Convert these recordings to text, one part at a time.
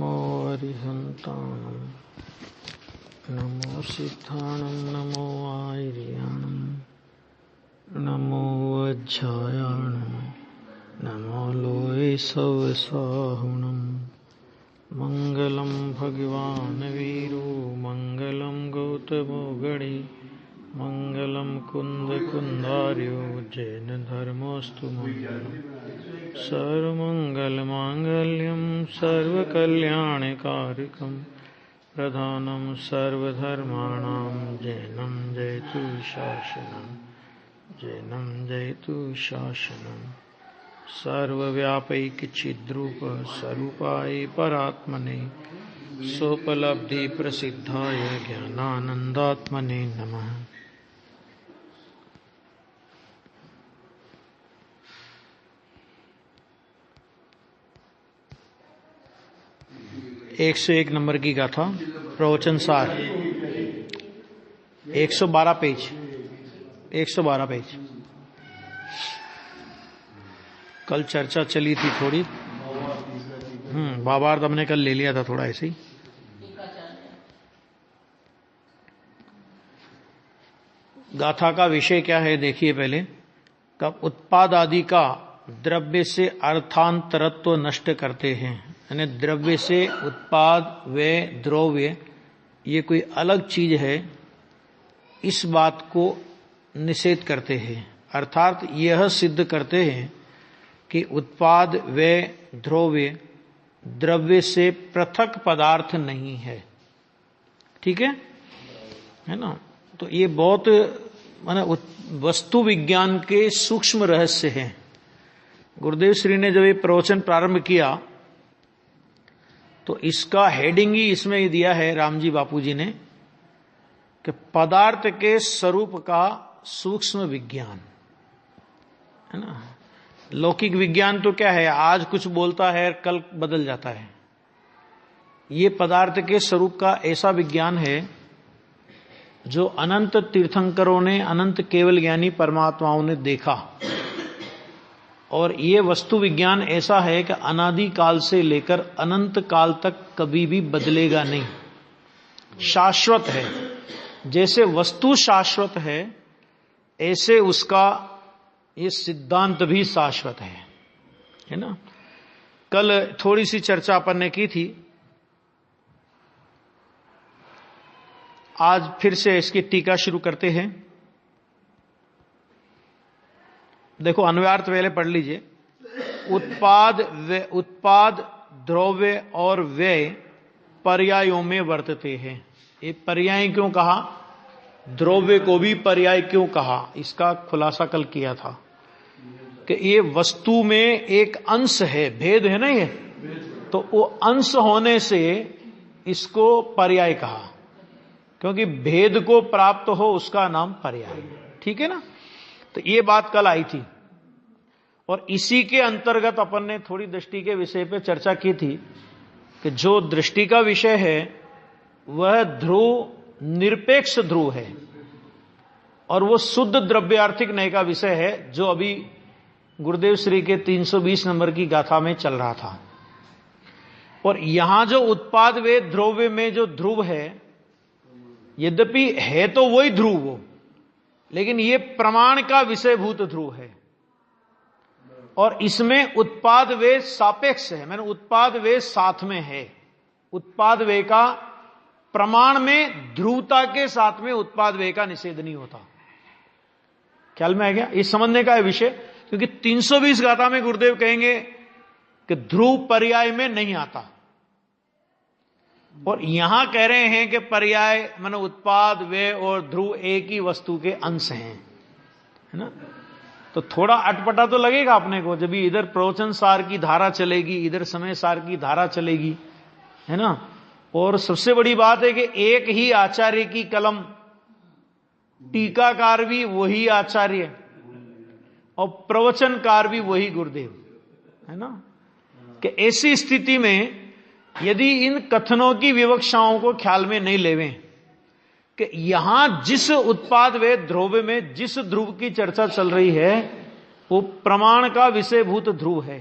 नमो अरिहन्ताणं नमो सिद्धाणं नमो आयर्याणं नमो वज्रायाणं नमो लोये सवसाहुणं मंगलम भगवान वीरो मंगलम गौतमो गणे मंगलम कुंद कुंदार्यो जैन धर्मोस्तु मंगलम सर्वमंगल मांगल्यम सर्वकल्याणकारकम प्रधानम सर्वधर्माणां जैनम जयतु शासनम जैनम जयतु शासनम सर्वव्यापैकचिद्रूप स्वरूपाय परात्मने सोपलब्धि प्रसिद्धाय ज्ञानानंदात्मने नमः। 101 नंबर की गाथा प्रवचन सार 112 पेज 112 पेज। कल चर्चा चली थी थोड़ी, भावार्थ हमने कल ले लिया था थोड़ा ऐसे ही। गाथा का विषय क्या है देखिए पहले। कब उत्पाद आदि का द्रव्य से अर्थांतरत्व नष्ट करते हैं, यानी द्रव्य से उत्पाद व द्रव्य ये कोई अलग चीज है, इस बात को निषेध करते हैं। अर्थात यह सिद्ध करते हैं कि उत्पाद व द्रव्य द्रव्य से पृथक पदार्थ नहीं है। ठीक है ना। तो ये बहुत माने वस्तु विज्ञान के सूक्ष्म रहस्य हैं। गुरुदेव श्री ने जब ये प्रवचन प्रारंभ किया तो इसका हेडिंग ही इसमें ही दिया है रामजी बापू जी ने कि पदार्थ के स्वरूप का सूक्ष्म विज्ञान, है ना। लौकिक विज्ञान तो क्या है, आज कुछ बोलता है कल बदल जाता है। ये पदार्थ के स्वरूप का ऐसा विज्ञान है जो अनंत तीर्थंकरों ने, अनंत केवल ज्ञानी परमात्माओं ने देखा। और ये वस्तु विज्ञान ऐसा है कि अनादि काल से लेकर अनंत काल तक कभी भी बदलेगा नहीं, शाश्वत है। जैसे वस्तु शाश्वत है ऐसे उसका ये सिद्धांत भी शाश्वत है ना। कल थोड़ी सी चर्चा अपन ने की थी, आज फिर से इसकी टीका शुरू करते हैं। देखो अन्वयार्थ पहले पढ़ लीजिए। उत्पाद द्रव्य और व्यय पर्यायों में वर्तते हैं। ये पर्याय क्यों कहा, द्रव्य को भी पर्याय क्यों कहा, इसका खुलासा कल किया था कि ये वस्तु में एक अंश है, भेद है ना ये, तो वो अंश होने से इसको पर्याय कहा, क्योंकि भेद को प्राप्त हो उसका नाम पर्याय। ठीक है ना। तो ये बात कल आई थी और इसी के अंतर्गत अपन ने थोड़ी दृष्टि के विषय पे चर्चा की थी कि जो दृष्टि का विषय है वह ध्रुव निरपेक्ष ध्रुव है और वो शुद्ध द्रव्यार्थिक नय का विषय है, जो अभी गुरुदेव श्री के 320 नंबर की गाथा में चल रहा था। और यहां जो उत्पाद वे द्रव्य में जो ध्रुव है, यद्यपि है तो वही ध्रुव वो, लेकिन ये प्रमाण का विषयभूत ध्रुव है और इसमें उत्पाद वे सापेक्ष है, मैंने उत्पाद वे साथ में है। उत्पाद वे का प्रमाण में ध्रुवता के साथ में उत्पाद वे का निषेध नहीं होता। ख्याल में आ गया। इस समझने का है विषय, क्योंकि 320 गाथा में गुरुदेव कहेंगे कि ध्रुव पर्याय में नहीं आता और यहां कह रहे हैं कि पर्याय माने उत्पाद वे और ध्रुव एक ही वस्तु के अंश हैं, है ना। तो थोड़ा अटपटा तो लगेगा अपने को, जब इधर प्रवचन सार की धारा चलेगी, इधर समय सार की धारा चलेगी, है ना। और सबसे बड़ी बात है कि एक ही आचार्य की कलम, टीकाकार भी वही आचार्य और प्रवचनकार भी वही गुरुदेव, है ना। कि ऐसी स्थिति में यदि इन कथनों की विवक्षाओं को ख्याल में नहीं लेवें कि यहां जिस उत्पाद व ध्रुव में जिस ध्रुव की चर्चा चल रही है वो प्रमाण का विषयभूत ध्रुव है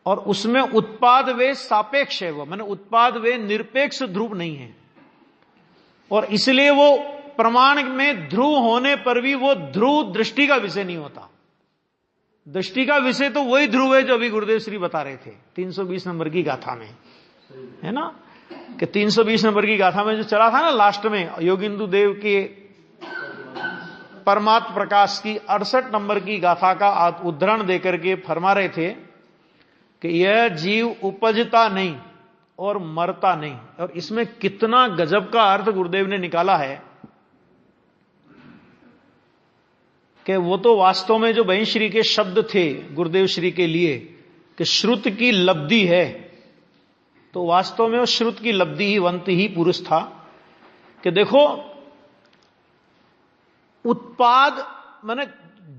और उसमें उत्पाद वे सापेक्ष है, वो माने उत्पाद वे निरपेक्ष ध्रुव नहीं है, और इसलिए वो प्रमाण में ध्रुव होने पर भी वो ध्रुव दृष्टि का विषय नहीं होता। दृष्टि का विषय तो वही ध्रुव है जो अभी गुरुदेव श्री बता रहे थे 320 नंबर की गाथा में, है ना, कि 320 नंबर की गाथा में जो चला था ना लास्ट में, योगिंदु देव के परमात्म प्रकाश की 68 नंबर की गाथा का उद्धरण देकर के फरमा रहे थे कि यह जीव उपजता नहीं और मरता नहीं। और इसमें कितना गजब का अर्थ गुरुदेव ने निकाला है कि वो तो वास्तव में जो बहिश्री के शब्द थे गुरुदेव श्री के लिए कि श्रुत की लब्धि है, तो वास्तव में वो श्रुत की लब्धि ही वंत ही पुरुष था कि देखो उत्पाद माने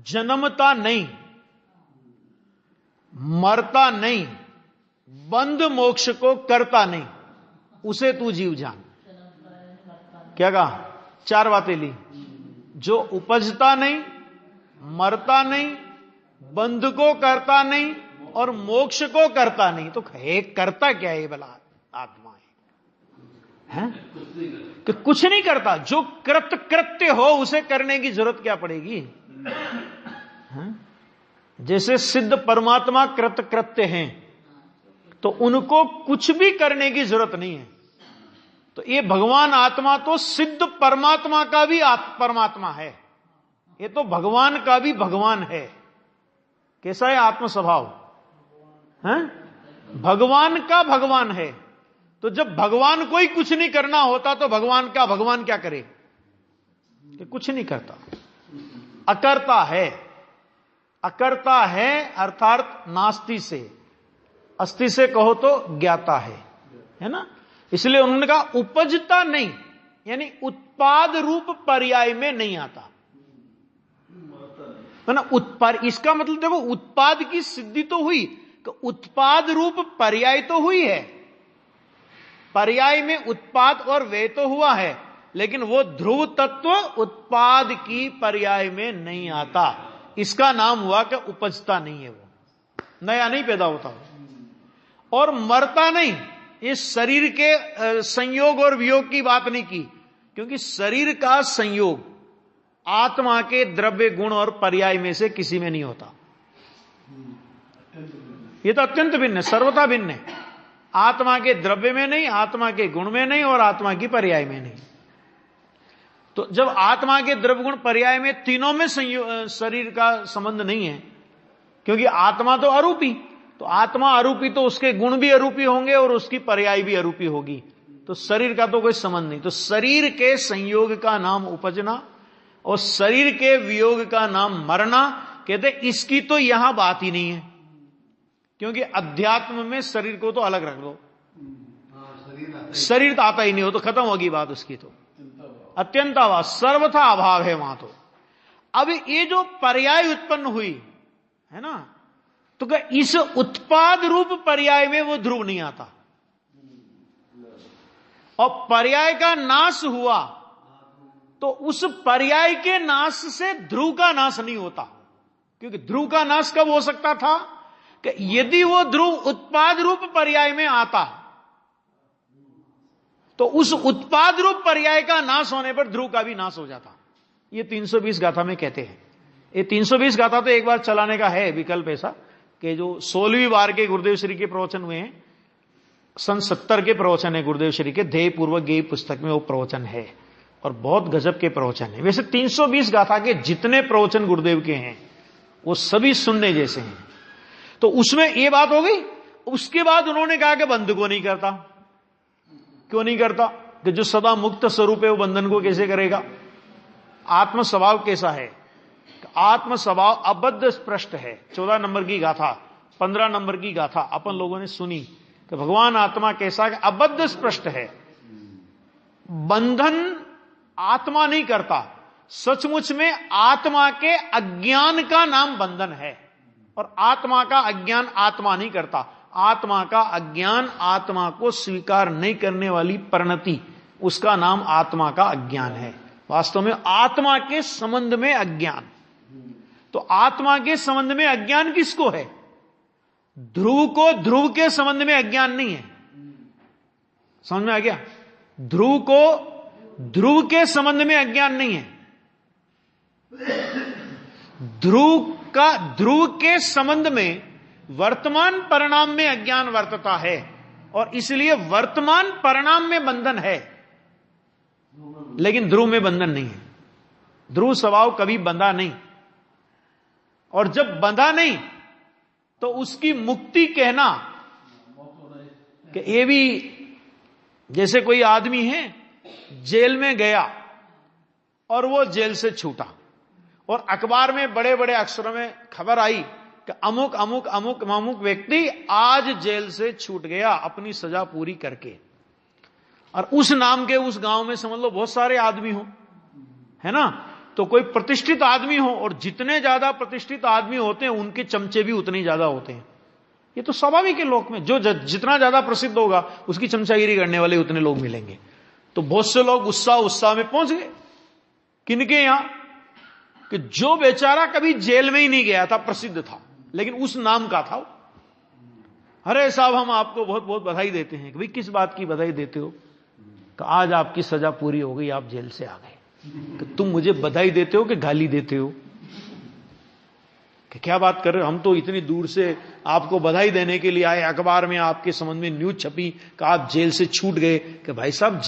जन्मता नहीं, मरता नहीं, बंध मोक्ष को करता नहीं, उसे तू जीव जान। क्या कहा? 4 बातें ली, जो उपजता नहीं, मरता नहीं, बंध को करता नहीं और मोक्ष को करता नहीं। तो है करता क्या है भला? आत्मा है कि कुछ नहीं करता। जो कृत्य हो उसे करने की जरूरत क्या पड़ेगी? जैसे सिद्ध परमात्मा कृत्य हैं तो उनको कुछ भी करने की जरूरत नहीं है। तो ये भगवान आत्मा तो सिद्ध परमात्मा का भी परमात्मा है, ये तो भगवान का भी भगवान है। कैसा है आत्म स्वभाव? भगवान का भगवान है। तो जब भगवान को ही कुछ नहीं करना होता तो भगवान क्या करे? कि कुछ नहीं करता, अकर्ता है। अकर्ता है अर्थात नास्ति से, अस्ति से कहो तो ज्ञाता है ना। इसलिए उन्होंने कहा उपजता नहीं, यानी उत्पाद रूप पर्याय में नहीं आता है ना। इसका मतलब देखो उत्पाद की सिद्धि तो हुई, तो उत्पाद रूप पर्याय तो हुई है, पर्याय में उत्पाद और वे तो हुआ है, लेकिन वो ध्रुव तत्व उत्पाद की पर्याय में नहीं आता। इसका नाम हुआ कि उपजता नहीं है, वो नया नहीं पैदा होता और मरता नहीं। इस शरीर के संयोग और वियोग की बात नहीं की, क्योंकि शरीर का संयोग आत्मा के द्रव्य गुण और पर्याय में से किसी में नहीं होता। ये तो अत्यंत भिन्न है, सर्वथा भिन्न है। आत्मा के द्रव्य में नहीं, आत्मा के गुण में नहीं और आत्मा की पर्याय में नहीं। तो जब आत्मा के द्रव्य गुण पर्याय में तीनों में शरीर का संबंध नहीं है, क्योंकि आत्मा तो अरूपी, तो आत्मा अरूपी तो उसके गुण भी अरूपी होंगे और उसकी पर्याय भी अरूपी होगी, तो शरीर का तो कोई संबंध नहीं। तो शरीर के संयोग का नाम उपजना और शरीर के वियोग का नाम मरना। कहते इसकी तो यहां बात ही नहीं है, क्योंकि अध्यात्म में शरीर को तो अलग रख दो, शरीर तो आता ही नहीं हो तो खत्म होगी बात उसकी, तो अत्यंत अभाव, सर्वथा अभाव है वहां तो। अब ये जो पर्याय उत्पन्न हुई है ना, तो क्या इस उत्पाद रूप पर्याय में वो ध्रुव नहीं आता, और पर्याय का नाश हुआ तो उस पर्याय के नाश से ध्रुव का नाश नहीं होता। क्योंकि ध्रुव का नाश कब हो सकता था कि यदि वो ध्रुव उत्पाद रूप पर्याय में आता, तो उस उत्पाद रूप पर्याय का नाश होने पर ध्रुव का भी नाश हो जाता। ये 320 गाथा में कहते हैं। ये 320 गाथा तो एक बार चलाने का है विकल्प ऐसा कि जो 16वीं बार के गुरुदेव श्री के प्रवचन हुए हैं, सन 70 के प्रवचन है गुरुदेव श्री के, ध्येय पूर्वक गेय पुस्तक में वो प्रवचन है और बहुत गजब के प्रवचन है। वैसे 320 गाथा के जितने प्रवचन गुरुदेव के हैं वो सभी सुनने जैसे हैं। तो उसमें ये बात हो गई। उसके बाद उन्होंने कहा कि बंध को नहीं करता। क्यों नहीं करता? कि जो सदा मुक्त स्वरूप है वो बंधन को कैसे करेगा? आत्म स्वभाव कैसा है? आत्म स्वभाव अबद्ध स्पष्ट है। 14 नंबर की गाथा, 15 नंबर की गाथा अपन लोगों ने सुनी कि भगवान आत्मा कैसा है? अबद्ध स्पष्ट है। बंधन आत्मा नहीं करता। सचमुच में आत्मा के अज्ञान का नाम बंधन है, और आत्मा का अज्ञान आत्मा नहीं करता। आत्मा का अज्ञान, आत्मा को स्वीकार नहीं करने वाली परिणति, उसका नाम आत्मा का अज्ञान है। वास्तव में आत्मा के संबंध में अज्ञान। तो आत्मा के संबंध में अज्ञान किसको है? ध्रुव को ध्रुव के संबंध में अज्ञान नहीं है। समझ में आ गया? ध्रुव को ध्रुव के संबंध में अज्ञान नहीं है। ध्रुव के संबंध में वर्तमान परिणाम में अज्ञान वर्तता है और इसलिए वर्तमान परिणाम में बंधन है, लेकिन ध्रुव में बंधन नहीं है। ध्रुव स्वभाव कभी बंधा नहीं, और जब बंधा नहीं तो उसकी मुक्ति कहना कि ये भी, जैसे कोई आदमी है जेल में गया और वो जेल से छूटा और अखबार में बड़े बड़े अक्षरों में खबर आई कि अमुक अमुक अमुक अमुक व्यक्ति आज जेल से छूट गया अपनी सजा पूरी करके, और उस नाम के उस गांव में समझ लो बहुत सारे आदमी हो, है ना, तो कोई प्रतिष्ठित आदमी हो, और जितने ज्यादा प्रतिष्ठित आदमी होते हैं उनके चमचे भी उतने ज्यादा होते हैं। ये तो स्वाभाविक है, लोक में जो जितना ज्यादा प्रसिद्ध होगा उसकी चमचागिरी करने वाले उतने लोग मिलेंगे। तो बहुत से लोग उत्साह में पहुंच गए। किनके यहां? कि जो बेचारा कभी जेल में ही नहीं गया था, प्रसिद्ध था, लेकिन उस नाम का था। अरे साहब हम आपको बहुत बहुत बधाई देते हैं। कि भाई किस बात की बधाई देते हो? कि आज आपकी सजा पूरी हो गई, आप जेल से आ गए। कि तुम मुझे बधाई देते हो कि गाली देते हो? कि क्या बात कर रहे हो, हम तो इतनी दूर से आपको बधाई देने के लिए आए, अखबार में आपके संबंध में न्यूज छपी कि आप जेल से छूट गए। कि भाई साहब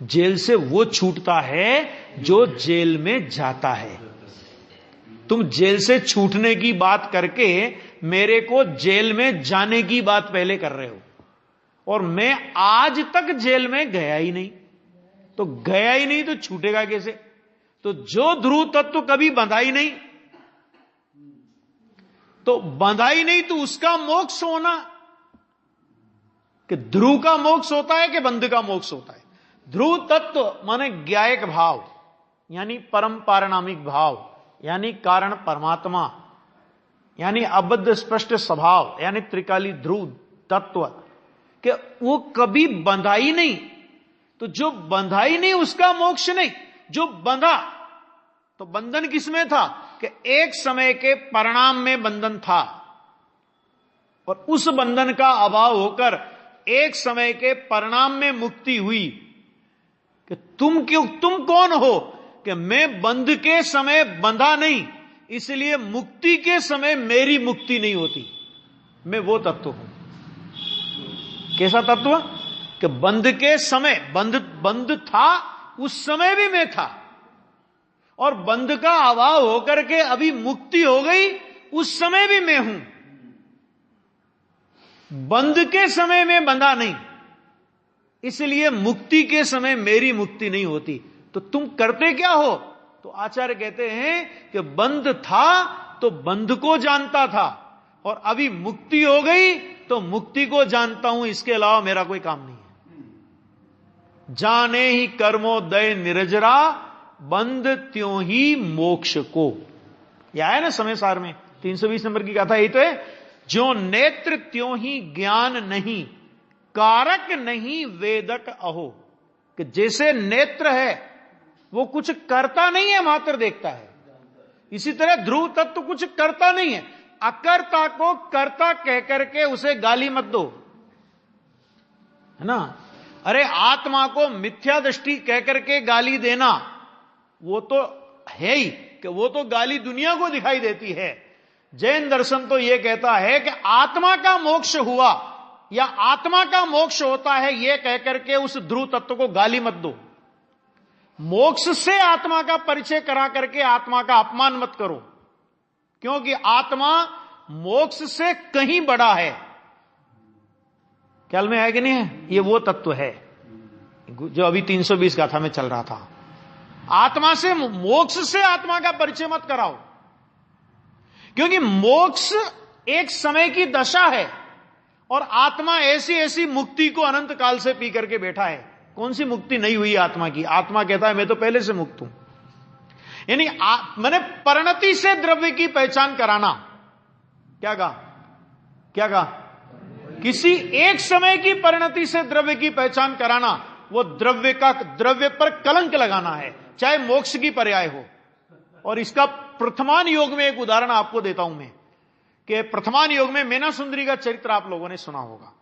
जेल से वो छूटता है जो जेल में जाता है। तुम जेल से छूटने की बात करके मेरे को जेल में जाने की बात पहले कर रहे हो, और मैं आज तक जेल में गया ही नहीं। तो गया ही नहीं तो छूटेगा कैसे? तो जो ध्रुव तत्व कभी बंधा ही नहीं, तो बंधा ही नहीं तो उसका मोक्ष होना, कि ध्रुव का मोक्ष होता है कि बंध का मोक्ष होता है? ध्रुव तत्व माने ज्ञायक भाव, यानी परम पारणामिक भाव, यानी कारण परमात्मा, यानी अबद्ध स्पष्ट स्वभाव, यानी त्रिकाली ध्रुव तत्व, कि वो कभी बंधा ही नहीं। तो जो बंधा ही नहीं उसका मोक्ष नहीं। जो बंधा, तो बंधन किसमें था? कि एक समय के परिणाम में बंधन था, और उस बंधन का अभाव होकर एक समय के परिणाम में मुक्ति हुई। कि तुम कौन हो? कि मैं बंध के समय बंधा नहीं, इसलिए मुक्ति के समय मेरी मुक्ति नहीं होती। मैं वो तत्व हूं। कैसा तत्व? कि बंध के समय बंध था, उस समय भी मैं था, और बंध का अभाव होकर के अभी मुक्ति हो गई, उस समय भी मैं हूं। बंध के समय में बंधा नहीं, इसलिए मुक्ति के समय मेरी मुक्ति नहीं होती। तो तुम करते क्या हो? तो आचार्य कहते हैं कि बंध था तो बंध को जानता था, और अभी मुक्ति हो गई तो मुक्ति को जानता हूं, इसके अलावा मेरा कोई काम नहीं है। जाने ही कर्मोदय निरजरा, बंध त्यों ही मोक्ष को। यह है ना समय सार में 320 नंबर की गाथा, यही तो है। जो नेत्र त्यों ही ज्ञान नहीं, कारक नहीं वेदक अहो। कि जैसे नेत्र है वो कुछ करता नहीं है, मात्र देखता है, इसी तरह ध्रुव तत्व कुछ करता नहीं है। अकर्ता को कर्ता कहकर के उसे गाली मत दो, है ना। अरे आत्मा को मिथ्या दृष्टि कहकर के गाली देना, वो तो है ही कि वो तो गाली दुनिया को दिखाई देती है। जैन दर्शन तो यह कहता है कि आत्मा का मोक्ष हुआ या आत्मा का मोक्ष होता है, यह कहकर के उस ध्रुव तत्व को गाली मत दो। मोक्ष से आत्मा का परिचय करा करके आत्मा का अपमान मत करो, क्योंकि आत्मा मोक्ष से कहीं बड़ा है। ख्याल में है कि नहीं है? ये वो तत्व है जो अभी 320 गाथा में चल रहा था। आत्मा से, मोक्ष से आत्मा का परिचय मत कराओ, क्योंकि मोक्ष एक समय की दशा है, और आत्मा ऐसी ऐसी मुक्ति को अनंत काल से पी करके बैठा है। कौन सी मुक्ति नहीं हुई आत्मा की? आत्मा कहता है मैं तो पहले से मुक्त हूं। यानी मैंने परिणति से द्रव्य की पहचान कराना। क्या कहा? किसी एक समय की परिणति से द्रव्य की पहचान कराना, वो द्रव्य पर कलंक लगाना है, चाहे मोक्ष की पर्याय हो। और इसका प्रथमान योग में एक उदाहरण आपको देता हूं मैं, कि प्रथमान योग में मेना सुंदरी का चरित्र आप लोगों ने सुना होगा,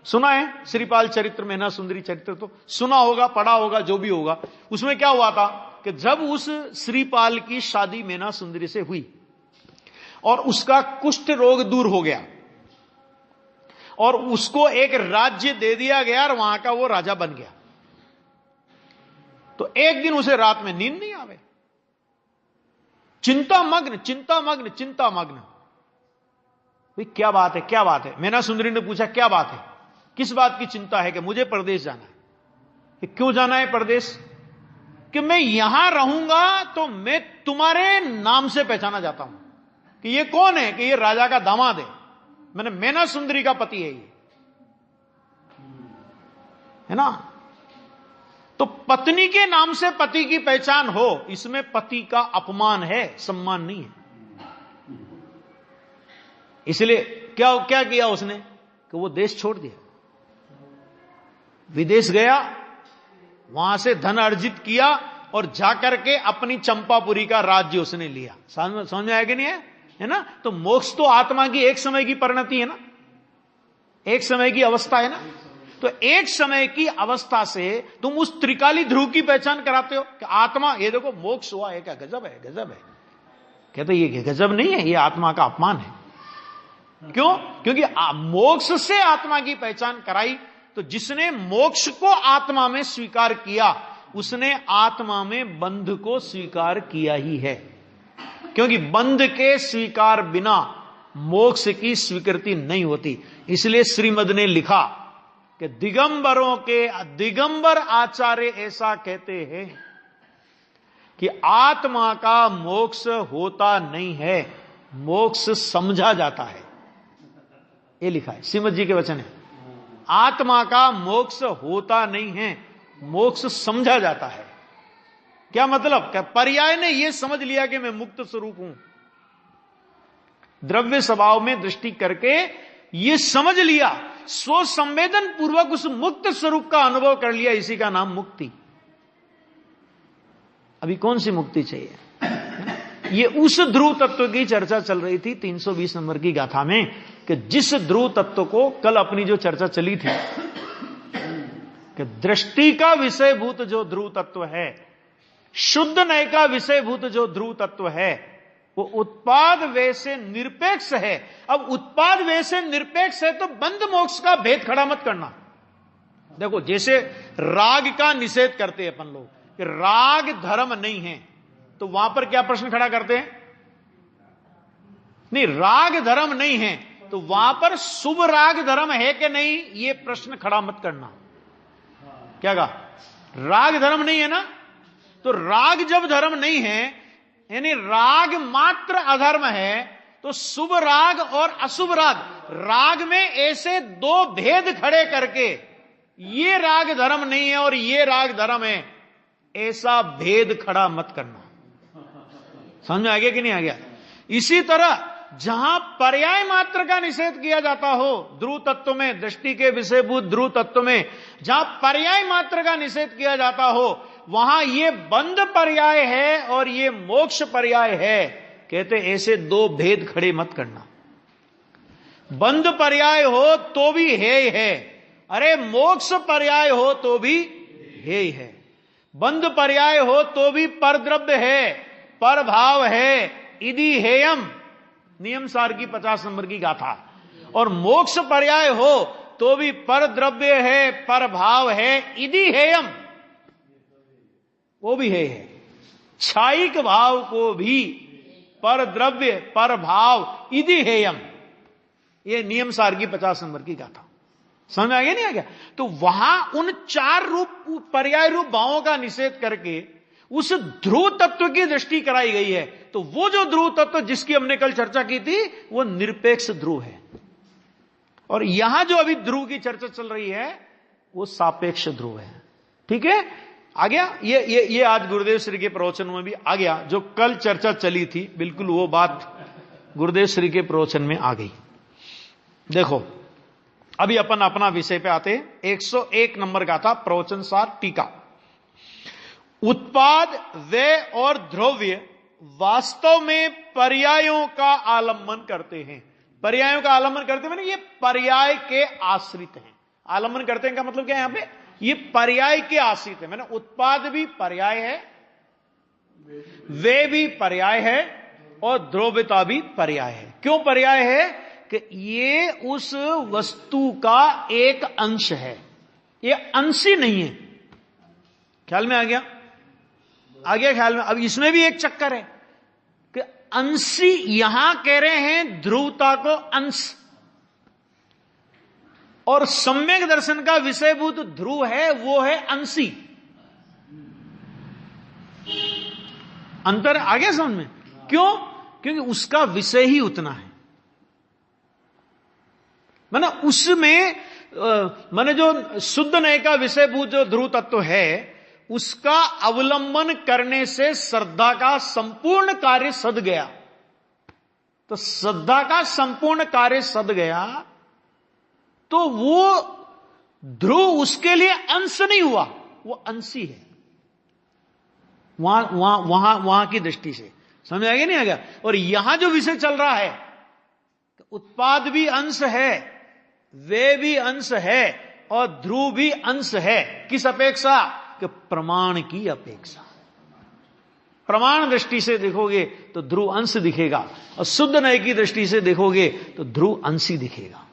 सुना है? श्रीपाल चरित्र, मेना सुंदरी चरित्र तो सुना होगा, पढ़ा होगा, जो भी होगा। उसमें क्या हुआ था कि जब उस श्रीपाल की शादी मेना सुंदरी से हुई और उसका कुष्ठ रोग दूर हो गया और उसको एक राज्य दे दिया गया और वहां का वो राजा बन गया, तो एक दिन उसे रात में नींद नहीं आवे, चिंतामग्न चिंतामग्न चिंतामग्न। भाई क्या बात है, क्या बात है? मेना सुंदरी ने पूछा क्या बात है, किस बात की चिंता है? कि मुझे परदेश जाना है। कि क्यों जाना है परदेश? कि मैं यहां रहूंगा तो मैं तुम्हारे नाम से पहचाना जाता हूं कि ये कौन है, कि ये राजा का दामाद है, मैंने मेना सुंदरी का पति है ये, है ना? तो पत्नी के नाम से पति की पहचान हो, इसमें पति का अपमान है, सम्मान नहीं है। इसलिए क्या क्या किया उसने कि वो देश छोड़ दिया, विदेश गया, वहां से धन अर्जित किया और जाकर के अपनी चंपापुरी का राज्य उसने लिया। समझ में आया कि नहीं है ना? तो मोक्ष तो आत्मा की एक समय की परिणति है ना, एक समय की अवस्था है ना। तो एक समय की अवस्था से तुम उस त्रिकाली ध्रुव की पहचान कराते हो कि आत्मा, ये देखो मोक्ष हुआ है, क्या गजब है, गजब है। कहते ये गजब नहीं है, ये आत्मा का अपमान है। क्यों? क्योंकि मोक्ष से आत्मा की पहचान कराई, तो जिसने मोक्ष को आत्मा में स्वीकार किया उसने आत्मा में बंध को स्वीकार किया ही है, क्योंकि बंध के स्वीकार बिना मोक्ष की स्वीकृति नहीं होती। इसलिए श्रीमद ने लिखा कि दिगंबरों के दिगंबर आचार्य ऐसा कहते हैं कि आत्मा का मोक्ष होता नहीं है, मोक्ष समझा जाता है। ये लिखा है, श्रीमद जी के वचन है। आत्मा का मोक्ष होता नहीं है, मोक्ष समझा जाता है। क्या मतलब? क्या पर्याय ने यह समझ लिया कि मैं मुक्त स्वरूप हूं, द्रव्य स्वभाव में दृष्टि करके यह समझ लिया, स्व संवेदन पूर्वक उस मुक्त स्वरूप का अनुभव कर लिया, इसी का नाम मुक्ति। अभी कौन सी मुक्ति चाहिए? ये उस ध्रुव तत्व की चर्चा चल रही थी 320 नंबर की गाथा में, कि जिस ध्रुव तत्व को कल अपनी जो चर्चा चली थी कि दृष्टि का विषयभूत जो ध्रुव तत्व है, शुद्ध नय का विषयभूत जो ध्रुव तत्व है, वो उत्पाद व्यय से निरपेक्ष है। अब उत्पाद व्यय से निरपेक्ष है तो बंध मोक्ष का भेद खड़ा मत करना। देखो, जैसे राग का निषेध करते हैं अपन लोग कि राग धर्म नहीं है, तो वहां पर क्या प्रश्न खड़ा करते हैं? नहीं, राग धर्म नहीं है तो वहां पर शुभ राग धर्म है कि नहीं, ये प्रश्न खड़ा मत करना। क्या कहा? राग धर्म नहीं है ना, तो राग जब धर्म नहीं है, यानी राग मात्र अधर्म है, तो शुभ राग और अशुभ राग, राग में ऐसे दो भेद खड़े करके ये राग धर्म नहीं है और ये राग धर्म है, ऐसा भेद खड़ा मत करना। समझ में आ गया कि नहीं आ गया? इसी तरह जहां पर्याय मात्र का निषेध किया जाता हो ध्रुव तत्व में, दृष्टि के विषयभूत ध्रुव तत्व में जहां पर्याय मात्र का निषेध किया जाता हो, वहां ये बंध पर्याय है और ये मोक्ष पर्याय है। कहते ऐसे दो भेद खड़े मत करना। बंध पर्याय हो तो भी है, अरे मोक्ष पर्याय हो तो भी है। बंध पर्याय हो तो भी परद्रव्य है, पर भाव है, इति हेयम, नियम सार की 50 नंबर की गाथा। और मोक्ष पर्याय हो तो भी पर द्रव्य है, पर भाव है, इति हेयम, वो भी है। छायिक भाव को भी पर द्रव्य, पर भाव, इति हेयम, ये नियम सार की 50 नंबर की गाथा। समझ आ गया नहीं आ गया? तो वहां उन चार रूप पर्याय रूप भावों का निषेध करके उस ध्रुव तत्व की दृष्टि कराई गई है। तो वो जो ध्रुव तत्व जिसकी हमने कल चर्चा की थी वो निरपेक्ष ध्रुव है, और यहां जो अभी ध्रुव की चर्चा चल रही है वो सापेक्ष ध्रुव है। ठीक है, आ गया? ये आज गुरुदेव श्री के प्रवचन में भी आ गया, जो कल चर्चा चली थी बिल्कुल वो बात गुरुदेव श्री के प्रवचन में आ गई। देखो, अभी अपन अपना विषय पे आते हैं। 101 नंबर का था प्रवचन सार टीका। उत्पाद व्यय और द्रव्य वास्तव में पर्यायों का आलंबन करते हैं। पर्यायों का आलंबन करते हैं माने ये पर्याय के आश्रित हैं। आलंबन करते हैं का मतलब क्या है? यहां पे ये पर्याय के आश्रित है। मैंने उत्पाद भी पर्याय है, वे भी पर्याय है, और द्रव्यता भी पर्याय है। क्यों पर्याय है? कि ये उस वस्तु का एक अंश है, ये अंशी नहीं है। ख्याल में आ गया? आ गया ख्याल में? अब इसमें भी एक चक्कर है कि अंशी, यहां कह रहे हैं ध्रुवता को अंश, और सम्यक दर्शन का विषयभूत ध्रुव है वो है अंशी। अंतर आ गया समझ में? क्यों? क्योंकि उसका विषय ही उतना है। माने उसमें माने जो शुद्ध नय का विषयभूत जो ध्रुव तत्व है, उसका अवलंबन करने से श्रद्धा का संपूर्ण कार्य सद गया। तो श्रद्धा का संपूर्ण कार्य सद गया तो वो ध्रुव उसके लिए अंश नहीं हुआ, वो अंशी है वहां की दृष्टि से। समझ आ गया नहीं आ गया? और यहां जो विषय चल रहा है, उत्पाद भी अंश है, वे भी अंश है, और ध्रुव भी अंश है। किस अपेक्षा? कि प्रमाण की अपेक्षा। प्रमाण दृष्टि से देखोगे तो ध्रुव अंश दिखेगा, और शुद्ध नय की दृष्टि से देखोगे तो ध्रुव अंशी दिखेगा।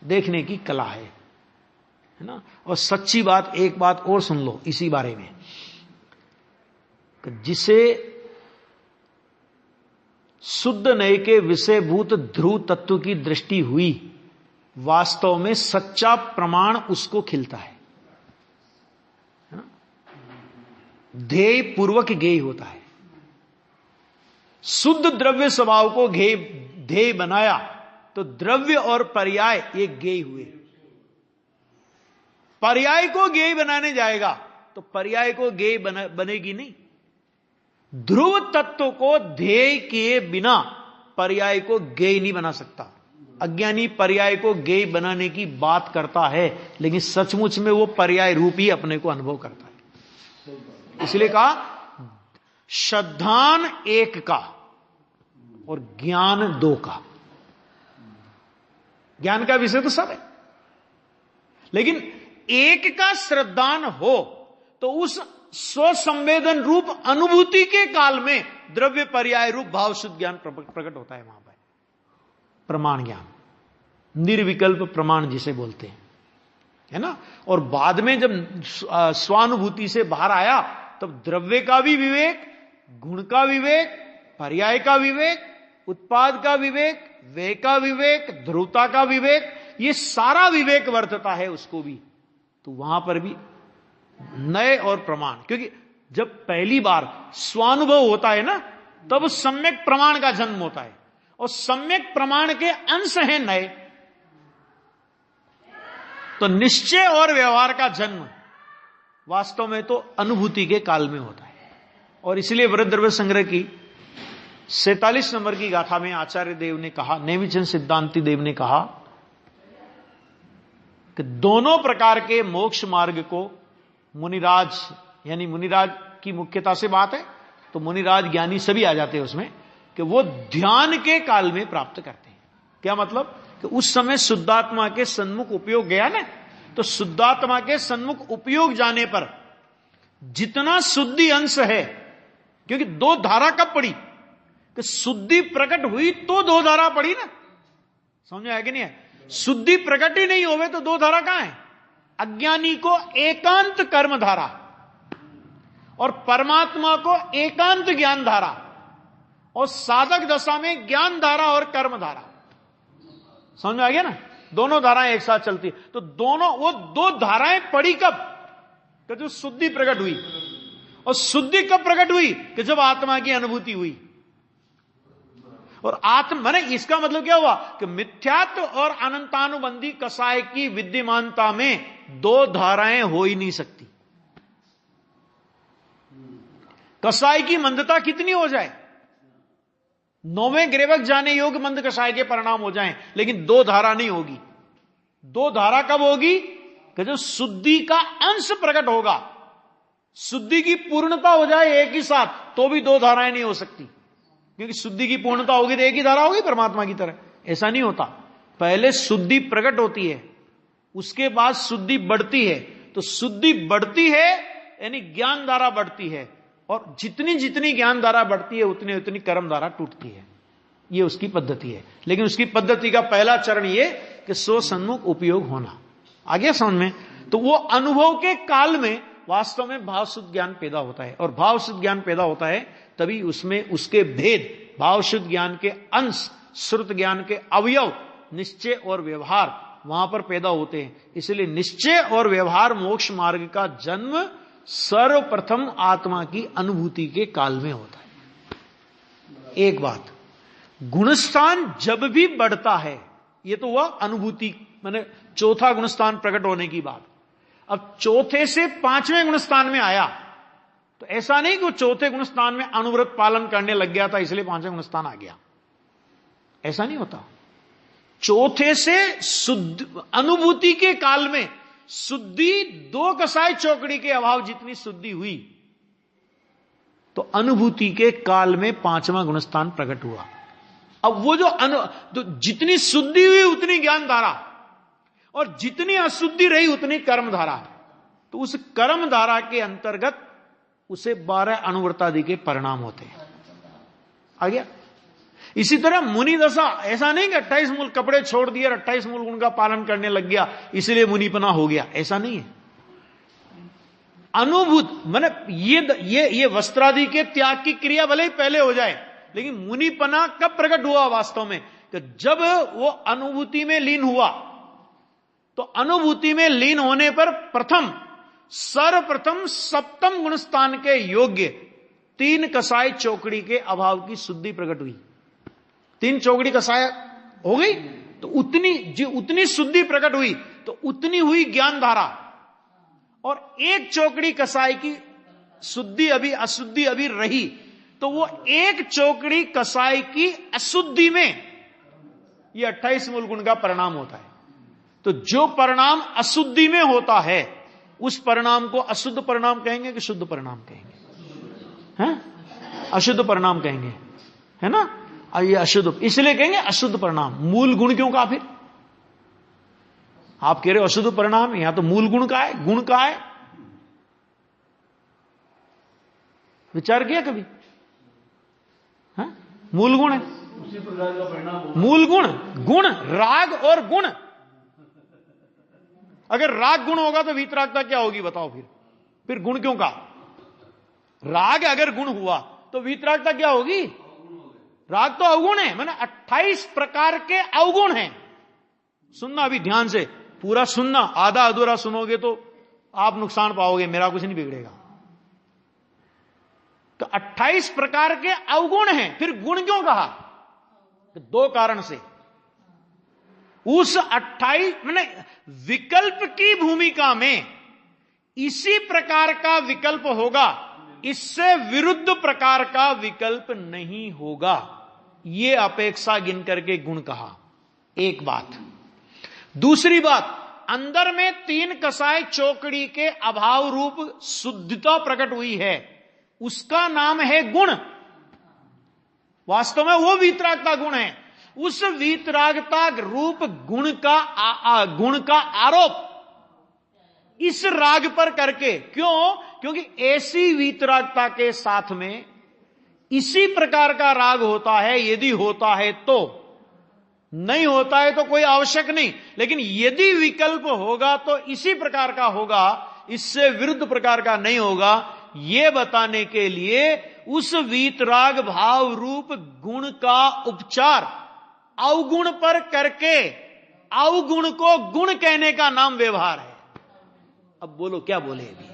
देखने की कला है ना? और सच्ची बात, एक बात और सुन लो इसी बारे में, जिसे शुद्ध नय के विषयभूत ध्रुव तत्व की दृष्टि हुई, वास्तव में सच्चा प्रमाण उसको खिलता है ना? ध्येय पूर्वक ज्ञेय होता है। शुद्ध द्रव्य स्वभाव को ध्येय बनाया तो द्रव्य और पर्याय ये ज्ञेय हुए। पर्याय को ज्ञेय बनाने जाएगा तो पर्याय को ज्ञेय बनेगी नहीं। ध्रुव तत्व को ध्येय किए बिना पर्याय को ज्ञेय नहीं बना सकता। अज्ञानी पर्याय को ज्ञेय बनाने की बात करता है, लेकिन सचमुच में वो पर्याय रूप ही अपने को अनुभव करता है। इसलिए कहा श्रद्धान एक का और ज्ञान दो का। ज्ञान का विषय तो सब है, लेकिन एक का श्रद्धान हो तो उस स्वसंवेदन रूप अनुभूति के काल में द्रव्य पर्याय रूप भाव शुद्ध ज्ञान प्रकट होता है। वहां पर प्रमाण ज्ञान, निर्विकल्प प्रमाण जिसे बोलते हैं, है ना? और बाद में जब स्वानुभूति से बाहर आया तब द्रव्य का भी विवेक, गुण का विवेक, पर्याय का विवेक, उत्पाद का विवेक, वे का विवेक, ध्रुवता का विवेक, ये सारा विवेक वर्तता है उसको भी। तो वहां पर भी नय और प्रमाण, क्योंकि जब पहली बार स्वानुभव होता है ना, तब सम्यक प्रमाण का जन्म होता है, और सम्यक प्रमाण के अंश हैं नय। तो निश्चय और व्यवहार का जन्म वास्तव में तो अनुभूति के काल में होता है। और इसलिए वृद्ध द्रव्य संग्रह की 47 नंबर की गाथा में आचार्य देव ने कहा, नेमिचंद सिद्धांति देव ने कहा कि दोनों प्रकार के मोक्ष मार्ग को मुनिराज, यानी मुनिराज की मुख्यता से बात है तो मुनिराज ज्ञानी सभी आ जाते हैं उसमें, कि वो ध्यान के काल में प्राप्त करते हैं। क्या मतलब? कि उस समय शुद्धात्मा के सन्मुख उपयोग गया ना, तो शुद्धात्मा के सन्मुख उपयोग जाने पर जितना शुद्धि अंश है, क्योंकि दो धारा कब पड़ी? कि शुद्धि प्रकट हुई तो दो धारा पड़ी ना। समझ आया कि नहीं है? शुद्धि प्रकट ही नहीं होवे तो दो धारा कहां है? अज्ञानी को एकांत कर्म धारा और परमात्मा को एकांत ज्ञान धारा, और साधक दशा में ज्ञान धारा और कर्म धारा। समझ में आ गया ना? दोनों धाराएं एक साथ चलती है। तो दोनों, वो दो धाराएं पड़ी कब? कि जो शुद्धि प्रकट हुई। और शुद्धि कब प्रकट हुई? कि जब आत्मा की अनुभूति हुई। और आत्म माने इसका मतलब क्या हुआ? कि मिथ्यात्व और अनंतानुबंधी कसाय की विद्यमानता में दो धाराएं हो ही नहीं सकती। कसाय की मंदता कितनी हो जाए, नौवें ग्रेवक जाने योग मंद कसाय के परिणाम हो जाएं, लेकिन दो धारा नहीं होगी। दो धारा कब होगी? कि जो शुद्धि का अंश प्रकट होगा, शुद्धि की पूर्णता हो जाए एक ही साथ, तो भी दो धाराएं नहीं हो सकती। क्योंकि शुद्धि की पूर्णता होगी तो एक ही धारा होगी परमात्मा की तरह। ऐसा नहीं होता, पहले शुद्धि प्रकट होती है, उसके बाद शुद्धि बढ़ती है। तो शुद्धि बढ़ती है यानी ज्ञान धारा बढ़ती है, और जितनी जितनी ज्ञान धारा बढ़ती है उतनी उतनी कर्म धारा टूटती है। ये उसकी पद्धति है। लेकिन उसकी पद्धति का पहला चरण ये कि स्व सन्मुख उपयोग होना। आ गया समझ में? तो वो अनुभव के काल में वास्तव में भाव शुद्ध ज्ञान पैदा होता है, और भाव शुद्ध ज्ञान पैदा होता है तभी उसमें उसके भेद, भाव शुद्ध ज्ञान के अंश, श्रुत ज्ञान के अवयव, निश्चय और व्यवहार वहां पर पैदा होते हैं। इसलिए निश्चय और व्यवहार मोक्ष मार्ग का जन्म सर्वप्रथम आत्मा की अनुभूति के काल में होता है। एक बात, गुणस्थान जब भी बढ़ता है, ये तो वह अनुभूति माने चौथा गुणस्थान प्रकट होने की बात। अब चौथे से पांचवें गुणस्थान में आया तो ऐसा नहीं कि वो चौथे गुणस्थान में अनुव्रत पालन करने लग गया था इसलिए पांचवें गुणस्थान आ गया, ऐसा नहीं होता। चौथे से शुद्ध अनुभूति के काल में शुद्धि, दो कसाई चौकड़ी के अभाव जितनी शुद्धि हुई, तो अनुभूति के काल में पांचवा गुणस्थान प्रकट हुआ। अब वो तो जितनी शुद्धि हुई उतनी ज्ञान धारा, और जितनी अशुद्धि रही उतनी कर्म धारा। तो उस कर्म धारा के अंतर्गत उसे 12 अनुव्रतादि के परिणाम होते हैं। आ गया? इसी तरह मुनि दशा, ऐसा नहीं कि 28 मूल कपड़े छोड़ दिए और 28 मूल गुण का पालन करने लग गया इसलिए मुनिपना हो गया, ऐसा नहीं है। अनुभूत माने ये वस्त्रादि के त्याग की क्रिया भले ही पहले हो जाए, लेकिन मुनिपना कब प्रकट हुआ वास्तव में? कि जब वो अनुभूति में लीन हुआ। तो अनुभूति में लीन होने पर सर्वप्रथम सप्तम गुणस्थान के योग्य 3 कसाई चौकड़ी के अभाव की शुद्धि प्रकट हुई। 3 चौकड़ी कसाय हो गई तो उतनी शुद्धि प्रकट हुई, तो उतनी हुई ज्ञान धारा। और 1 चौकड़ी कसाई की शुद्धि अशुद्धि अभी रही, तो वो 1 चौकड़ी कसाई की अशुद्धि में ये 28 मूल गुण का परिणाम होता है। तो जो परिणाम अशुद्धि में होता है उस परिणाम को अशुद्ध परिणाम कहेंगे कि शुद्ध परिणाम कहेंगे? हैं? अशुद्ध परिणाम कहेंगे, है ना? ये अशुद्ध इसलिए कहेंगे अशुद्ध परिणाम। मूल गुण क्यों कहा फिर? आप कह रहे हो अशुद्ध परिणाम, यहां तो मूल गुण का है, गुण का है। विचार किया कभी? हाँ? मूल गुण है, उसी प्रकार का परिणाम। मूल गुण राग और गुण। अगर राग गुण होगा तो वीतरागता क्या होगी बताओ? फिर गुण क्यों कहा? राग अगर गुण हुआ तो वीतरागता क्या होगी? राग तो अवगुण है, माने 28 प्रकार के अवगुण हैं। सुनना अभी ध्यान से, पूरा सुनना, आधा अधूरा सुनोगे तो आप नुकसान पाओगे, मेरा कुछ नहीं बिगड़ेगा। तो 28 प्रकार के अवगुण हैं। फिर गुण क्यों कहा? तो 2 कारण से। उस 28 माने विकल्प की भूमिका में इसी प्रकार का विकल्प होगा, इससे विरुद्ध प्रकार का विकल्प नहीं होगा। यह अपेक्षा गिन करके गुण कहा। एक बात। दूसरी बात, अंदर में 3 कसाई चौकड़ी के अभाव रूप शुद्धता प्रकट हुई है, उसका नाम है गुण। वास्तव में वो वीतरागता गुण है। उस वीतरागता रूप गुण का आरोप इस राग पर करके, क्यों? क्योंकि ऐसी वीतरागता के साथ में इसी प्रकार का राग होता है, यदि होता है तो, नहीं होता है तो कोई आवश्यक नहीं। लेकिन यदि विकल्प होगा तो इसी प्रकार का होगा, इससे विरुद्ध प्रकार का नहीं होगा। यह बताने के लिए उस वीतराग भाव रूप गुण का उपचार अवगुण पर करके अवगुण को गुण कहने का नाम व्यवहार है। अब बोलो क्या बोले अभी?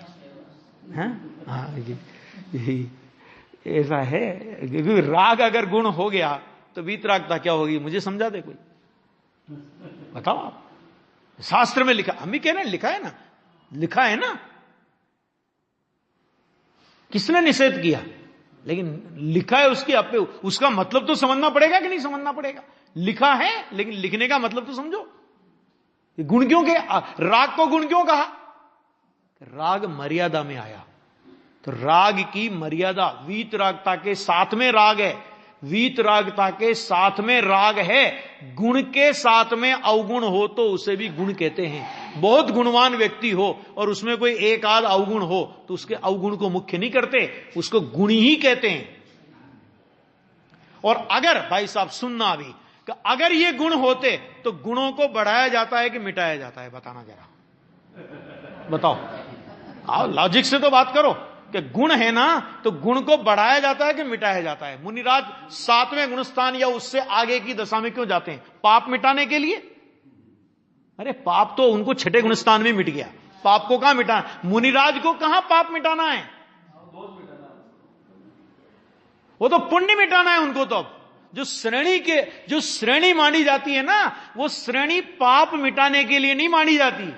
ऐसा है, क्योंकि राग अगर गुण हो गया तो वीतरागता क्या होगी? मुझे समझा दे कोई, बताओ आप। शास्त्र में लिखा, हम भी कह रहे हैं, लिखा है ना, लिखा है ना। किसने निषेध किया? लेकिन लिखा है उसका मतलब तो समझना पड़ेगा कि नहीं समझना पड़ेगा? लिखा है लेकिन लिखने का मतलब तो समझो। गुण क्यों कहा? राग को गुण क्यों कहा? राग मर्यादा में आया, तो राग की मर्यादा, वीतरागता के साथ में राग है, वीतरागता के साथ में राग है, गुण के साथ में अवगुण हो तो उसे भी गुण कहते हैं। बहुत गुणवान व्यक्ति हो और उसमें कोई एक आध अवगुण हो तो उसके अवगुण को मुख्य नहीं करते, उसको गुण ही कहते हैं। और अगर भाई साहब सुनना भी कि अगर ये गुण होते तो गुणों को बढ़ाया जाता है कि मिटाया जाता है? बताना जरा, बताओ। आओ लॉजिक से तो बात करो कि गुण है ना, तो गुण को बढ़ाया जाता है कि मिटाया जाता है? मुनिराज 7वें गुणस्थान या उससे आगे की दशा में क्यों जाते हैं? पाप मिटाने के लिए? अरे पाप तो उनको 6ठे गुणस्थान में मिट गया, पाप को कहां मिटाना? मुनिराज को कहां पाप मिटाना है? वो तो पुण्य मिटाना है उनको। तो जो श्रेणी मानी जाती है ना, वो श्रेणी पाप मिटाने के लिए नहीं मानी जाती,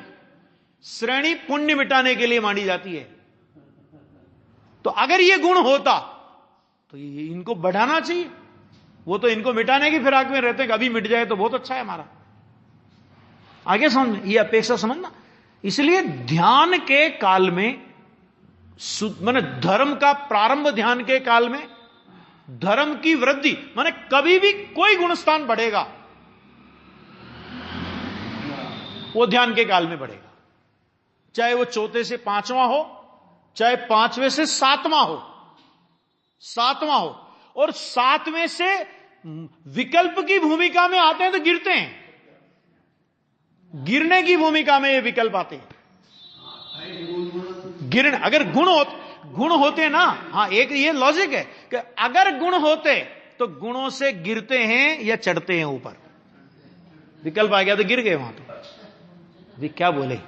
श्रेणी पुण्य मिटाने के लिए मानी जाती है। तो अगर ये गुण होता तो ये इनको बढ़ाना चाहिए, वो तो इनको मिटाने की फिराक में रहते हैं कि अभी मिट जाए तो बहुत अच्छा है हमारा। आगे समझ, ये अपेक्षा समझना। इसलिए ध्यान के काल में माने धर्म का प्रारंभ ध्यान के काल में धर्म की वृद्धि, माने कभी भी कोई गुणस्थान बढ़ेगा वो ध्यान के काल में बढ़ेगा, चाहे वो 4 से 5वां हो, चाहे 5वें से 7वां हो, 7वां हो। और 7वें से विकल्प की भूमिका में आते हैं तो गिरते हैं, गिरने की भूमिका में ये विकल्प आते हैं। गिरने, अगर गुण होते ना, हाँ एक ये लॉजिक है कि अगर गुण होते तो गुणों से गिरते हैं या चढ़ते हैं ऊपर। विकल्प आ गया तो गिर गए वहां तो भी क्या बोले।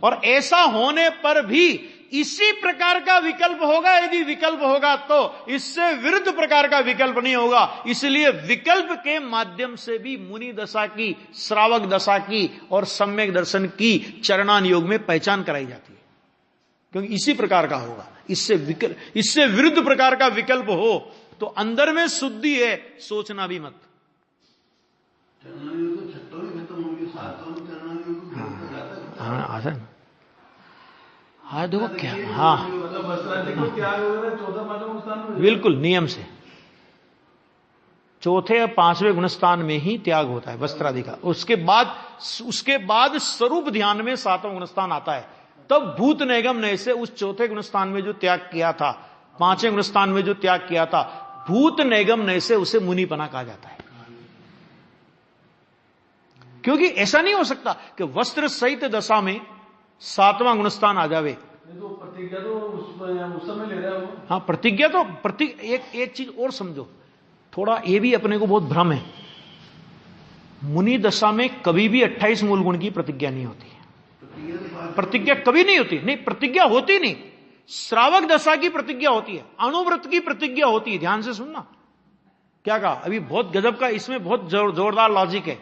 और ऐसा होने पर भी इसी प्रकार का विकल्प होगा, यदि विकल्प होगा तो इससे विरुद्ध प्रकार का विकल्प नहीं होगा। इसलिए विकल्प के माध्यम से भी मुनि दशा की, श्रावक दशा की और सम्यक दर्शन की चरणान योग में पहचान कराई जाती है, क्योंकि इसी प्रकार का होगा। इससे विरुद्ध प्रकार का विकल्प हो तो अंदर में शुद्धि है, सोचना भी मत। हाँ आसान, हाँ देखो क्या, हाँ बिल्कुल नियम से 4 और 5वें गुणस्थान में ही त्याग होता है वस्त्रादि का। उसके बाद स्वरूप ध्यान में 7वां गुणस्थान आता है। तब भूत निगम नय से उस 4थे गुणस्थान में जो त्याग किया था, 5वें गुणस्थान में जो त्याग किया था, भूत निगम नय से उसे मुनिपना कहा जाता है। क्योंकि ऐसा नहीं हो सकता कि वस्त्र सहित दशा में 7वां गुणस्थान आ जावे। तो प्रतिज्ञा तो उस समय ले रहा है। हाँ प्रतिज्ञा तो एक चीज और समझो, थोड़ा ये भी अपने को बहुत भ्रम है। मुनि दशा में कभी भी 28 मूल गुण की प्रतिज्ञा नहीं होती है। प्रतिज्ञा कभी नहीं होती, नहीं प्रतिज्ञा होती नहीं। श्रावक दशा की प्रतिज्ञा होती है, अणुव्रत की प्रतिज्ञा होती है। ध्यान से सुनना क्या कहा अभी, बहुत गजब का, इसमें बहुत जोरदार लॉजिक है।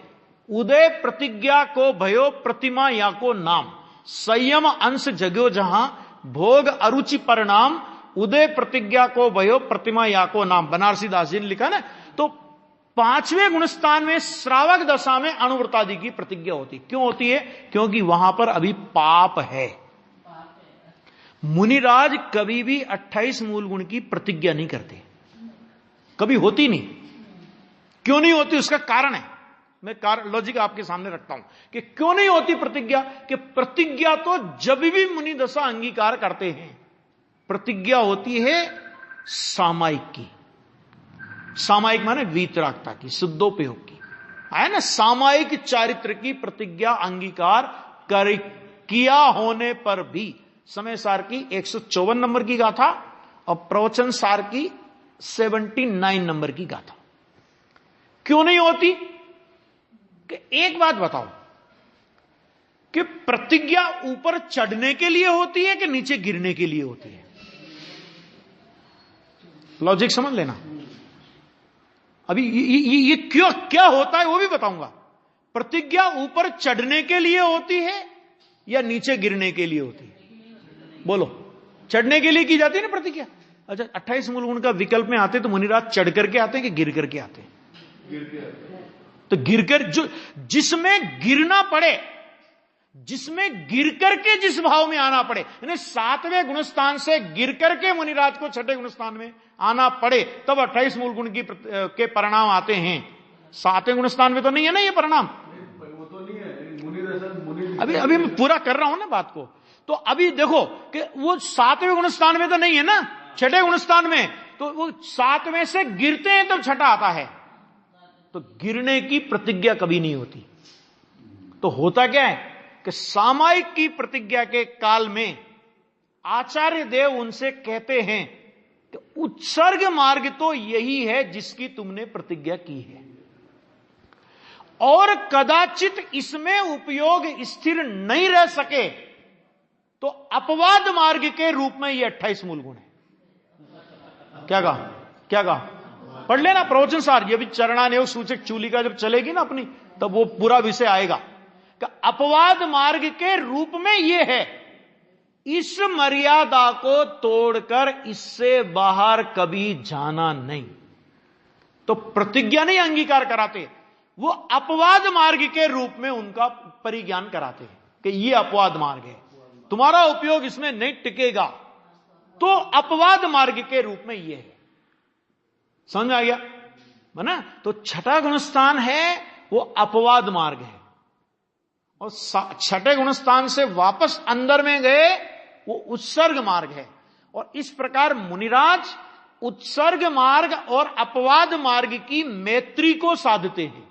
उदय प्रतिज्ञा को भयो प्रतिमा या को नाम, संयम अंश जगो जहां भोग अरुचि परिणाम, उदय प्रतिज्ञा को भयो प्रतिमा या को नाम। बनारसी दास जी ने लिखा ना। तो 5वें गुणस्थान में श्रावक दशा में अणुव्रतादि की प्रतिज्ञा होती। क्यों होती है? क्योंकि वहां पर अभी पाप है। मुनिराज कभी भी 28 मूल गुण की प्रतिज्ञा नहीं करते, कभी होती नहीं। क्यों नहीं होती उसका कारण है, मैं लॉजिक आपके सामने रखता हूं कि क्यों नहीं होती प्रतिज्ञा। कि प्रतिज्ञा तो जब भी मुनि दशा अंगीकार करते हैं, प्रतिज्ञा होती है सामायिक की। सामायिक माने वीतरागता की, शुद्धोपयोग की, है ना। सामायिक चारित्र की प्रतिज्ञा अंगीकार किया होने पर भी समय सार की 154 नंबर की गाथा और प्रवचन सार की 79 नंबर की गाथा क्यों नहीं होती? कि एक बात बताओ कि प्रतिज्ञा ऊपर चढ़ने के लिए होती है कि नीचे गिरने के लिए होती है? लॉजिक समझ लेना। अभी ये क्यों क्या होता है वो भी बताऊंगा। प्रतिज्ञा ऊपर चढ़ने के लिए होती है या नीचे गिरने के लिए होती है? बोलो। चढ़ने के लिए की जाती है ना प्रतिज्ञा। अच्छा 28 मूल गुण का विकल्प में आते तो मुनिराज चढ़ करके आते हैं कि गिर करके आते हैं? तो गिरकर, जो जिसमें गिरना पड़े, जिसमें गिर करके जिस भाव में आना पड़े, यानी 7वें गुणस्थान से गिर करके मुनिराज को 6ठे गुणस्थान में आना पड़े, तब 28 मूल गुण के परिणाम आते हैं। 7वें गुणस्थान में तो नहीं है ना ये परिणाम। वो तो नहीं है, मुनि अभी मैं पूरा कर रहा हूं ना बात को। तो अभी देखो कि वो 7वें गुणस्थान में तो नहीं है ना, 6ठे गुणस्थान में, तो वो 7वें से गिरते हैं तब 6ठा आता है। तो गिरने की प्रतिज्ञा कभी नहीं होती। तो होता क्या है कि सामायिक की प्रतिज्ञा के काल में आचार्य देव उनसे कहते हैं कि उत्सर्ग मार्ग तो यही है जिसकी तुमने प्रतिज्ञा की है, और कदाचित इसमें उपयोग स्थिर नहीं रह सके तो अपवाद मार्ग के रूप में ये 28 मूल गुण है। क्या कहा पढ़ लेना प्रवचन सार। ये भी चरणानयोग सूचक चूलिका जब चलेगी ना अपनी, तब वो पूरा विषय आएगा कि अपवाद मार्ग के रूप में ये है, इस मर्यादा को तोड़कर इससे बाहर कभी जाना नहीं। तो प्रतिज्ञा नहीं अंगीकार कराते, वो अपवाद मार्ग के रूप में उनका परिज्ञान कराते हैं कि ये अपवाद मार्ग है, तुम्हारा उपयोग इसमें नहीं टिकेगा, तो अपवाद मार्ग के रूप में ये है। समझ आ गया ना? तो 6ठा गुणस्थान है वो अपवाद मार्ग है, और 6ठे गुणस्थान से वापस अंदर में गए वो उत्सर्ग मार्ग है। और इस प्रकार मुनिराज उत्सर्ग मार्ग और अपवाद मार्ग की मैत्री को साधते हैं।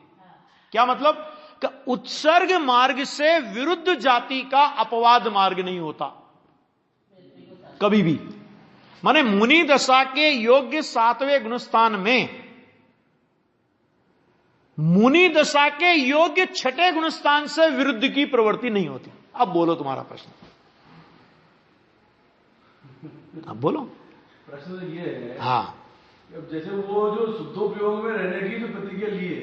क्या मतलब कि उत्सर्ग मार्ग से विरुद्ध जाति का अपवाद मार्ग नहीं होता कभी भी। माने मुनि दशा के योग्य 7वें गुणस्थान में मुनि दशा के योग्य 6ठे गुणस्थान से विरुद्ध की प्रवृत्ति नहीं होती। अब बोलो तुम्हारा प्रश्न, अब बोलो। प्रश्न ये है, हाँ, अब जैसे वो जो शुद्धोपयोग में रहने की जो प्रतिज्ञा ली है,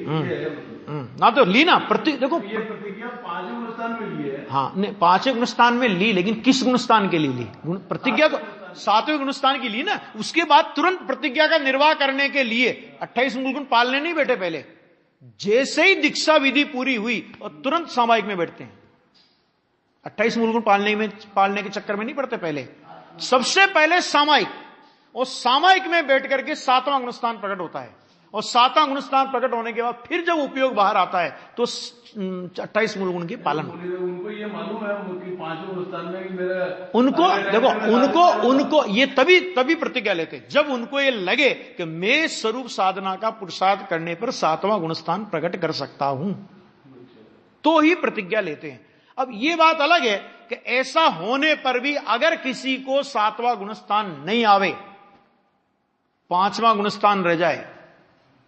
ना तो ली ना देखो ये प्रतिज्ञा 5वें गुणस्थान में ली है। हाँ, नहीं 5वें गुणस्थान में ली, लेकिन किस गुणस्थान के लिए ली? प्रतिज्ञा तो 7वें गुणस्थान की ली ना। उसके बाद तुरंत प्रतिज्ञा का निर्वाह करने के लिए 28 मूल गुण पालने नहीं बैठे। पहले जैसे ही दीक्षा विधि पूरी हुई और तुरंत सामायिक में बैठते हैं। 28 मूल गुण पालने के चक्कर में नहीं पड़ते। पहले सबसे पहले सामायिक, और सामायिक में बैठ करके 7वां गुणस्थान प्रकट होता है, और 7वां गुणस्थान प्रकट होने के बाद फिर जब उपयोग बाहर आता है तो 28 मूल गुण की पालन। उनको ये मालूम है कि 5वें गुणस्थान में मेरा, उनको देखो उनको ये तभी प्रतिज्ञा लेते जब उनको ये लगे कि मैं स्वरूप साधना का पुरुषार्थ करने पर 7वां गुणस्थान प्रकट कर सकता हूं, तो ही प्रतिज्ञा लेते हैं। अब ये बात अलग है कि ऐसा होने पर भी अगर किसी को 7वां गुणस्थान नहीं आवे, 5वां गुणस्थान रह जाए,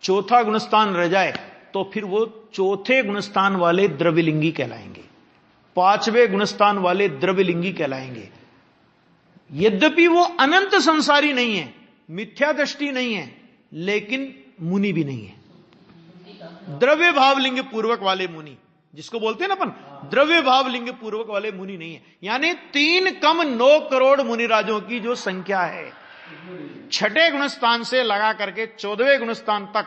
4था गुणस्थान रह जाए, तो फिर वो 4थे गुणस्थान वाले द्रव्यलिंगी कहलाएंगे, 5वें गुणस्थान वाले द्रव्यलिंगी कहलाएंगे। यद्यपि वो अनंत संसारी नहीं है, मिथ्या दृष्टि नहीं है, लेकिन मुनि भी नहीं है। द्रव्य भाव लिंग पूर्वक वाले मुनि, जिसको बोलते हैं ना अपन, द्रव्य भाव लिंग पूर्वक वाले मुनि नहीं है। यानी 3 कम 9 करोड़ मुनिराजों की जो संख्या है, 6ठे गुणस्थान से लगा करके 14वें गुणस्थान तक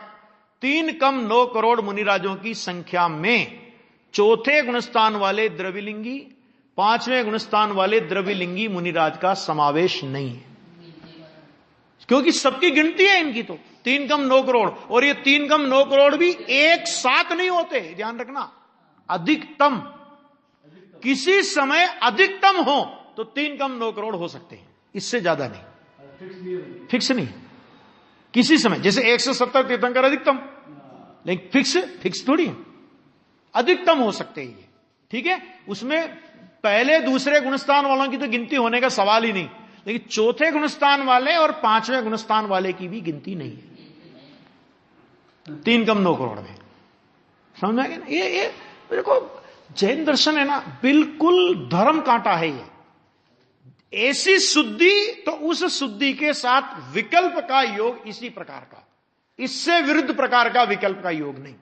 3 कम 9 करोड़ मुनिराजों की संख्या में 4थे गुणस्थान वाले द्रव्यलिंगी, 5वें गुणस्थान वाले द्रव्यलिंगी मुनिराज का समावेश नहीं है, क्योंकि सबकी गिनती है इनकी। तो 3 कम 9 करोड़, और ये 3 कम 9 करोड़ भी एक साथ नहीं होते, ध्यान रखना। अधिकतम किसी समय अधिकतम हो तो 3 कम 9 करोड़ हो सकते हैं, इससे ज्यादा नहीं। फिक्स नहीं किसी समय, जैसे 170 तीर्थंकर अधिकतम, लेकिन फिक्स थोड़ी है, अधिकतम हो सकते हैं ये। ठीक है, उसमें पहले दूसरे गुणस्थान वालों की तो गिनती होने का सवाल ही नहीं, लेकिन 4थे गुणस्थान वाले और 5वें गुणस्थान वाले की भी गिनती नहीं है 3 कम 9 करोड़ में। समझ में आ गया ना? ये देखो जैन दर्शन है ना, बिल्कुल धर्म कांटा है ये। ऐसी शुद्धि तो उस शुद्धि के साथ विकल्प का योग इसी प्रकार का, इससे विरुद्ध प्रकार का विकल्प का योग नहीं,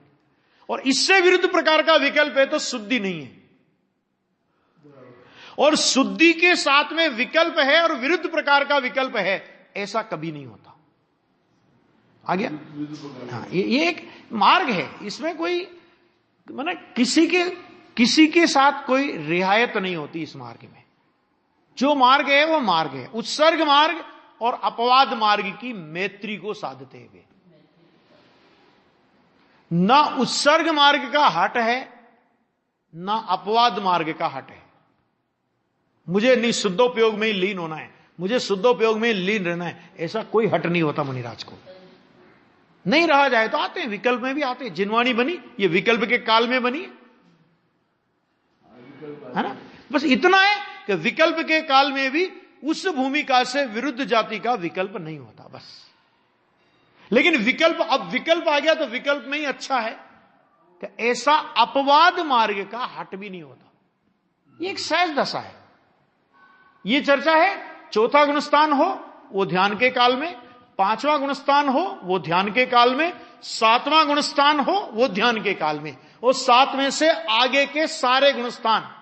और इससे विरुद्ध प्रकार का विकल्प है तो शुद्धि नहीं है, और शुद्धि के साथ में विकल्प है और विरुद्ध प्रकार का विकल्प है, ऐसा कभी नहीं होता। आ गया? हाँ, ये एक मार्ग है, इसमें कोई माने किसी किसी के साथ कोई रियायत नहीं होती इस मार्ग में। जो मार्ग है वो मार्ग है। उत्सर्ग मार्ग और अपवाद मार्ग की मैत्री को साधते हुए, ना उत्सर्ग मार्ग का हट है ना अपवाद मार्ग का हट है। मुझे नहीं शुद्धोपयोग में ही लीन होना है, मुझे शुद्धोपयोग में लीन रहना है, ऐसा कोई हट नहीं होता मुनिराज को। नहीं रहा जाए तो आते हैं, विकल्प में भी आते हैं। जिनवाणी बनी ये विकल्प के काल में बनी है ना। बस इतना है कि विकल्प के काल में भी उस भूमिका से विरुद्ध जाति का विकल्प नहीं होता बस। लेकिन विकल्प, अब विकल्प आ गया तो विकल्प में ही अच्छा है कि ऐसा अपवाद मार्ग का हट भी नहीं होता। ये एक सहज दशा है। ये चर्चा है चौथा गुणस्थान हो वो ध्यान के काल में, पांचवां गुणस्थान हो वो ध्यान के काल में, सातवां गुणस्थान हो वो ध्यान के काल में, और 7 में से आगे के सारे गुणस्थान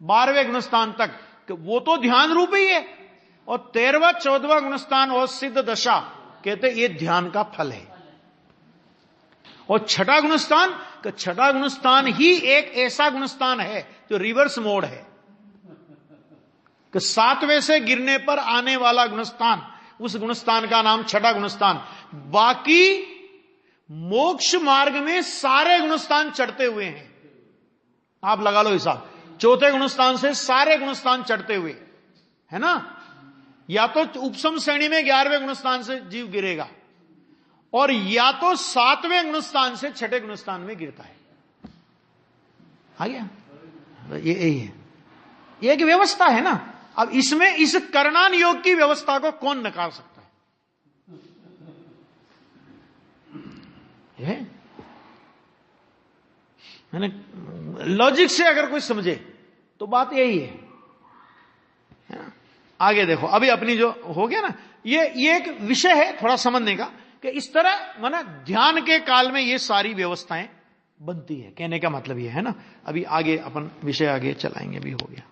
12वें गुणस्थान तक वो तो ध्यान रूप ही है। और 13वां 14वां गुणस्थान और सिद्ध दशा कहते ये ध्यान का फल है। और छठा गुणस्थान ही एक ऐसा गुणस्थान है जो रिवर्स मोड है कि 7वें से गिरने पर आने वाला गुणस्थान, उस गुणस्थान का नाम छठा गुणस्थान। बाकी मोक्ष मार्ग में सारे गुणस्थान चढ़ते हुए हैं। आप लगा लो हिसाब, चौथे गुणस्थान से सारे गुणस्थान चढ़ते हुए है ना। या तो उपसम श्रेणी में 11वें गुणस्थान से जीव गिरेगा, और या तो 7वें गुणस्थान से छठे गुणस्थान में गिरता है। आ गया, ये यही है, ये एक व्यवस्था है ना। अब इसमें इस करणान योग की व्यवस्था को कौन नकार सकता है? मैंने लॉजिक से अगर कोई समझे तो बात यही है ना? आगे देखो, अभी अपनी जो हो गया ना, ये एक विषय है थोड़ा समझने का कि इस तरह माना ध्यान के काल में ये सारी व्यवस्थाएं बनती है। कहने का मतलब ये है ना। अभी आगे अपन विषय आगे चलाएंगे, भी हो गया।